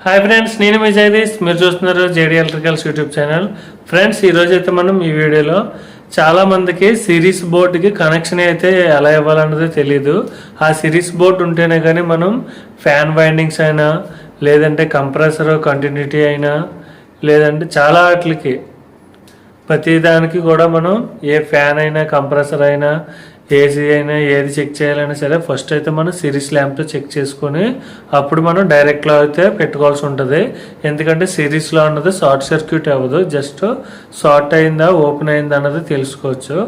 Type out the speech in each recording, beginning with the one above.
Hi friends, నేను మీ జగదీష్. మీరు చూస్తున్నారు Jdelectricals యూట్యూబ్ ఛానల్. ఫ్రెండ్స్, ఈరోజు అయితే మనం ఈ వీడియోలో చాలామందికి సిరీస్ బోర్డుకి కనెక్షన్ అయితే ఎలా ఇవ్వాలన్నది తెలీదు. ఆ సిరీస్ బోర్డు ఉంటేనే కానీ మనం ఫ్యాన్ వైండింగ్స్ అయినా, లేదంటే కంప్రెసర్ కంటిన్యూటీ అయినా, లేదంటే చాలా వాటికి ప్రతిదానికి కూడా మనం ఏ ఫ్యాన్ అయినా, కంప్రెసర్ అయినా, ఏసీ అయినా ఏది చెక్ చేయాలైనా సరే ఫస్ట్ అయితే మనం సిరీస్ ల్యాంప్తో చెక్ చేసుకొని అప్పుడు మనం డైరెక్ట్లో అయితే పెట్టుకోవాల్సి ఉంటుంది. ఎందుకంటే సిరీస్లో అన్నది షార్ట్ సర్క్యూట్ అవ్వదు, జస్ట్ షార్ట్ అయిందా ఓపెన్ అయిందా అన్నది తెలుసుకోవచ్చు.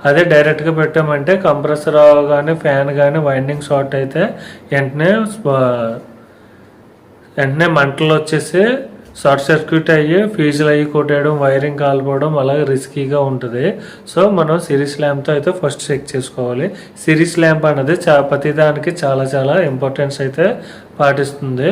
అదే డైరెక్ట్గా పెట్టామంటే కంప్రెసర్ కానీ ఫ్యాన్ కానీ వైండింగ్ షార్ట్ అయితే వెంటనే మంటలు వచ్చేసి షార్ట్ సర్క్యూట్ అయ్యి ఫ్యూజులు అయ్యి కొట్టేయడం, వైరింగ్ కాలిపోవడం అలాగే రిస్కీగా ఉంటుంది. సో మనం సిరీస్ ల్యాంప్తో అయితే ఫస్ట్ చెక్ చేసుకోవాలి. సిరీస్ ల్యాంప్ అనేది ప్రతిదానికి చాలా చాలా ఇంపార్టెన్స్ అయితే పాటిస్తుంది.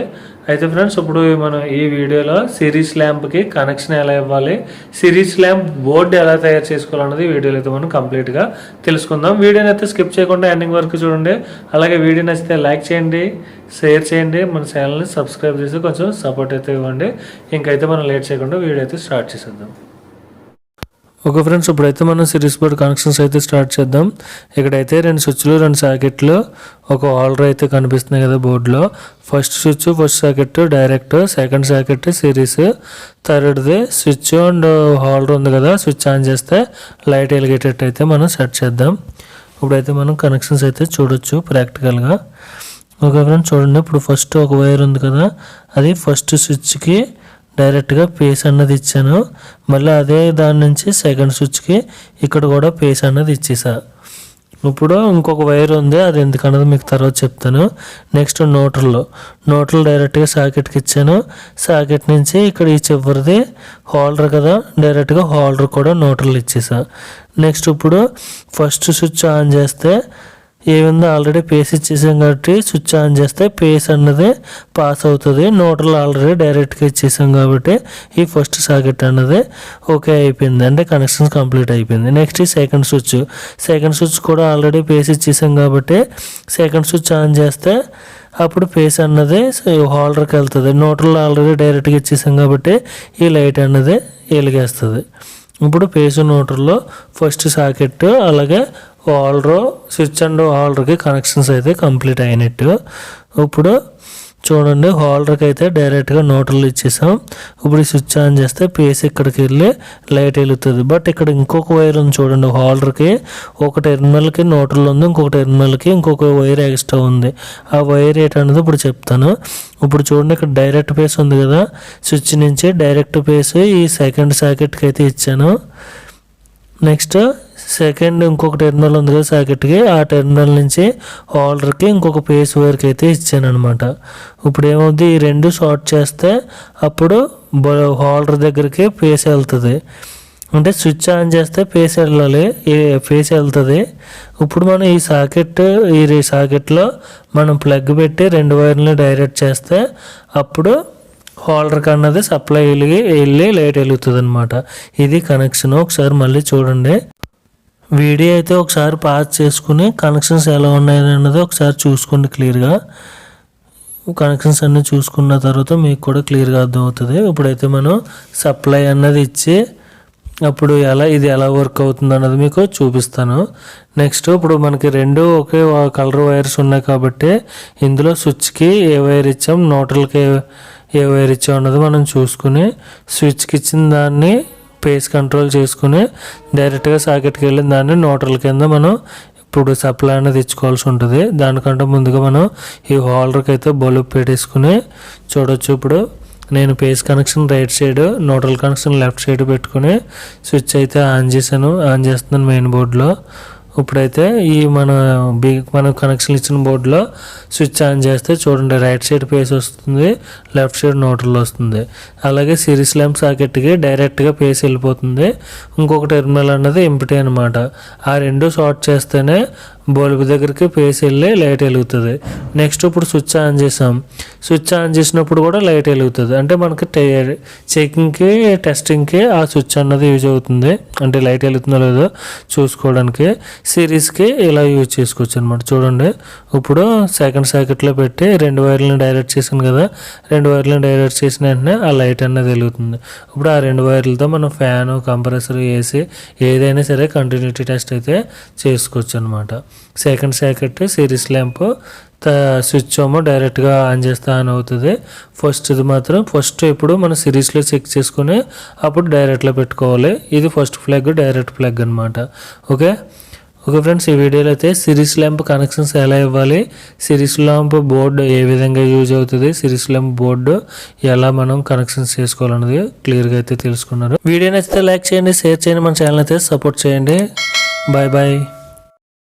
అయితే ఫ్రెండ్స్, ఇప్పుడు మనం ఈ వీడియోలో సిరీస్ ల్యాంప్కి కనెక్షన్ ఎలా ఇవ్వాలి, సిరీస్ ల్యాంప్ బోర్డు ఎలా తయారు చేసుకోవాలన్నది వీడియోలో అయితే మనం కంప్లీట్గా తెలుసుకుందాం. వీడియోని అయితే స్కిప్ చేయకుండా ఎండింగ్ వరకు చూడండి. అలాగే వీడియో నచ్చితే లైక్ చేయండి, షేర్ చేయండి, మన ఛానల్ని సబ్స్క్రైబ్ చేసి కొంచెం సపోర్ట్ అయితే ఇవ్వండి. ఇంకైతే మనం లేట్ చేయకుండా వీడియో అయితే స్టార్ట్ చేసేద్దాం. ఓకే ఫ్రెండ్స్, ఇప్పుడైతే మనం సిరీస్ బోర్డ్ కనెక్షన్స్ అయితే స్టార్ట్ చేద్దాం. ఇక్కడైతే 2 స్విచ్లు, 2 సాకెట్లు, ఒక హోల్డర్ అయితే కనిపిస్తున్నాయి కదా బోర్డులో. First switch, first socket direct, second socket series, థర్డ్ది స్విచ్ అండ్ హోల్డర్ ఉంది కదా, స్విచ్ ఆన్ చేస్తే లైట్ వెలిగేటట్టు అయితే మనం సెట్ చేద్దాం. ఇప్పుడైతే మనం కనెక్షన్స్ అయితే చూడొచ్చు ప్రాక్టికల్గా. ఓకే ఫ్రెండ్స్, చూడండి. ఇప్పుడు ఫస్ట్ ఒక వైర్ ఉంది కదా, అది ఫస్ట్ స్విచ్కి డైరెక్ట్గా పేస్ అన్నది ఇచ్చాను. మళ్ళీ అదే దాని నుంచి సెకండ్ స్విచ్కి ఇక్కడ కూడా పేస్ అన్నది ఇచ్చేసా. ఇప్పుడు ఇంకొక వైర్ ఉంది, అది ఎందుకన్నది మీకు తర్వాత చెప్తాను. నెక్స్ట్ న్యూట్రల్ డైరెక్ట్గా సాకెట్కి ఇచ్చాను. సాకెట్ నుంచి ఇక్కడ ఈ చివరిది హోల్డర్ కదా, డైరెక్ట్గా హోల్డర్ కూడా న్యూట్రల్ ఇచ్చేసా. నెక్స్ట్ ఇప్పుడు ఫస్ట్ స్విచ్ ఆన్ చేస్తే ఏముందో ఆల్రెడీ పేస్ ఇచ్చేసాం కాబట్టి స్విచ్ ఆన్ చేస్తే పేస్ అన్నది పాస్ అవుతుంది. న్యూట్రల్ ఆల్రెడీ డైరెక్ట్గా ఇచ్చేసాం కాబట్టి ఈ ఫస్ట్ సాకెట్ అన్నది ఓకే అయిపోయింది, అంటే కనెక్షన్స్ కంప్లీట్ అయిపోయింది. నెక్స్ట్ ఈ సెకండ్ స్విచ్ కూడా ఆల్రెడీ పేస్ ఇచ్చేసాం కాబట్టి సెకండ్ స్విచ్ ఆన్ చేస్తే అప్పుడు పేస్ అన్నది హోల్డర్కి వెళ్తుంది. న్యూట్రల్ ఆల్రెడీ డైరెక్ట్గా ఇచ్చేసాం కాబట్టి ఈ లైట్ అన్నది వెలిగేస్తుంది. ఇప్పుడు పేస్ న్యూట్రల్లో ఫస్ట్ సాకెట్ అలాగే హోల్డర్, స్విచ్ అండ్ హోల్డర్కి కనెక్షన్స్ అయితే కంప్లీట్ అయినట్టు. ఇప్పుడు చూడండి, హోల్డర్కి అయితే డైరెక్ట్గా న్యూట్రల్ ఇచ్చేసాం. ఇప్పుడు ఈ స్విచ్ ఆన్ చేస్తే పేస్ ఇక్కడికి వెళ్ళి లైట్ వెలుగుతుంది. బట్ ఇక్కడ ఇంకొక వైర్ ఉంది చూడండి, హోల్డర్కి ఒక టెర్మినల్కి న్యూట్రల్ ఉంది, ఇంకొక టెర్మినల్కి ఇంకొక వైర్ ఎక్స్ట్రా ఉంది. ఆ వైర్ ఏంటన్నది ఇప్పుడు చెప్తాను. ఇప్పుడు చూడండి, ఇక్కడ డైరెక్ట్ పేస్ ఉంది కదా, స్విచ్ నుంచి డైరెక్ట్ పేస్ ఈ సెకండ్ సాకెట్కి అయితే ఇచ్చాను. నెక్స్ట్ సెకండ్ ఇంకొక టెర్మినల్ ఉంది కదా సాకెట్కి, ఆ టెర్మినల్ నుంచి హోల్డర్కి ఇంకొక పేస్ వైర్కి అయితే ఇచ్చాను అనమాట. ఇప్పుడు ఏమవుతుంది, ఈ రెండు షార్ట్ చేస్తే అప్పుడు హోల్డర్ దగ్గరికి పేస్ వెళ్తుంది. అంటే స్విచ్ ఆన్ చేస్తే పేస్ వెళ్ళాలి, పేస్ వెళ్తుంది. ఇప్పుడు మనం ఈ సాకెట్లో మనం ప్లగ్ పెట్టి 2 వైర్లని డైరెక్ట్ చేస్తే అప్పుడు హోల్డర్కి అన్నది సప్లై వెళ్ళి లైట్ వెలుగుతుంది అనమాట. ఇది కనెక్షన్. ఒకసారి మళ్ళీ చూడండి, వీడియో అయితే ఒకసారి పాజ్ చేసుకుని కనెక్షన్స్ ఎలా ఉన్నాయి అన్నది ఒకసారి చూసుకోండి క్లియర్గా. కనెక్షన్స్ అన్నీ చూసుకున్న తర్వాత మీకు కూడా క్లియర్గా అర్థమవుతుంది. ఇప్పుడైతే మనం సప్లై అన్నది ఇచ్చి అప్పుడు ఇది ఎలా వర్క్ అవుతుంది అన్నది మీకు చూపిస్తాను. నెక్స్ట్ ఇప్పుడు మనకి 2 ఒకే కలర్ వైర్స్ ఉన్నాయి కాబట్టి ఇందులో స్విచ్కి ఏ వైర్ ఇచ్చాం, న్యూట్రల్కి ఏ వైర్ ఇచ్చాం అన్నది మనం చూసుకుని స్విచ్కి ఇచ్చిన దాన్ని పేస్ కంట్రోల్ చేసుకుని డైరెక్ట్గా సాకెట్కి వెళ్ళిన దాన్ని న్యూట్రల్ కింద మనం ఇప్పుడు సప్లై అనేది ఇచ్చుకోవాల్సి ఉంటుంది. దానికంటే ముందుగా మనం ఈ హోల్డర్కి అయితే బల్బ్ పెట్టేసుకుని చూడొచ్చు. ఇప్పుడు నేను phase connection right side, neutral connection left side పెట్టుకుని స్విచ్ అయితే ఆన్ చేస్తున్నాను మెయిన్ బోర్డులో. ఇప్పుడైతే ఈ మన కనెక్షన్ ఇచ్చిన బోర్డులో స్విచ్ ఆన్ చేస్తే చూడండి, రైట్ సైడ్ పేస్ వస్తుంది, లెఫ్ట్ సైడ్ న్యూట్రల్ వస్తుంది. అలాగే సిరీస్ ల్యాంప్ సాకెట్కి డైరెక్ట్గా పేస్ వెళ్ళిపోతుంది. ఇంకొక టెర్మినల్ అన్నది ఎంప్టీ అనమాట. ఆ 2 షార్ట్ చేస్తేనే బల్బ్ దగ్గరికి ఫేస్ వెళ్ళి లైట్ వెలుగుతుంది. నెక్స్ట్ ఇప్పుడు స్విచ్ ఆన్ చేసాం. స్విచ్ ఆన్ చేసినప్పుడు కూడా లైట్ వెలుగుతుంది. అంటే మనకి చెకింగ్కి టెస్టింగ్కి ఆ స్విచ్ అన్నది యూజ్ అవుతుంది. అంటే లైట్ వెలుగుతుందో లేదో చూసుకోవడానికి. సిరీస్కి ఇలా యూజ్ చేసుకోవచ్చు అనమాట. చూడండి ఇప్పుడు సెకండ్ సర్క్యూట్లో పెట్టి 2 వైర్లను డైరెక్ట్ చేసాను కదా, 2 వైర్లను డైరెక్ట్ చేసిన వెంటనే ఆ లైట్ అన్నది వెలుగుతుంది. ఇప్పుడు ఆ 2 వైర్లతో మనం ఫ్యాను, కంప్రెసర్, ఏసీ ఏదైనా సరే కంటిన్యూటీ టెస్ట్ అయితే చేసుకోవచ్చు అనమాట. Second circuit series lamp switch ఏమో డైరెక్ట్గా ఆన్ చేస్తే ఆన్ అవుతుంది. ఇది మాత్రం ఇప్పుడు మనం సిరీస్లో చెక్ చేసుకుని అప్పుడు డైరెక్ట్లో పెట్టుకోవాలి. ఇది ఫస్ట్ ప్లగ్, డైరెక్ట్ ప్లగ్ అనమాట. ఓకే ఫ్రెండ్స్, ఈ వీడియోలో అయితే సిరీస్ ల్యాంప్ కనెక్షన్స్ ఎలా ఇవ్వాలి, సిరీస్ ల్యాంప్ బోర్డు ఏ విధంగా యూజ్ అవుతుంది, సిరీస్ ల్యాంప్ బోర్డు ఎలా మనం కనెక్షన్స్ చేసుకోవాలన్నది క్లియర్గా అయితే తెలుసుకున్నారు. వీడియో నచ్చితే లైక్ చేయండి, షేర్ చేయండి, మన ఛానల్ అయితే సపోర్ట్ చేయండి. Bye bye.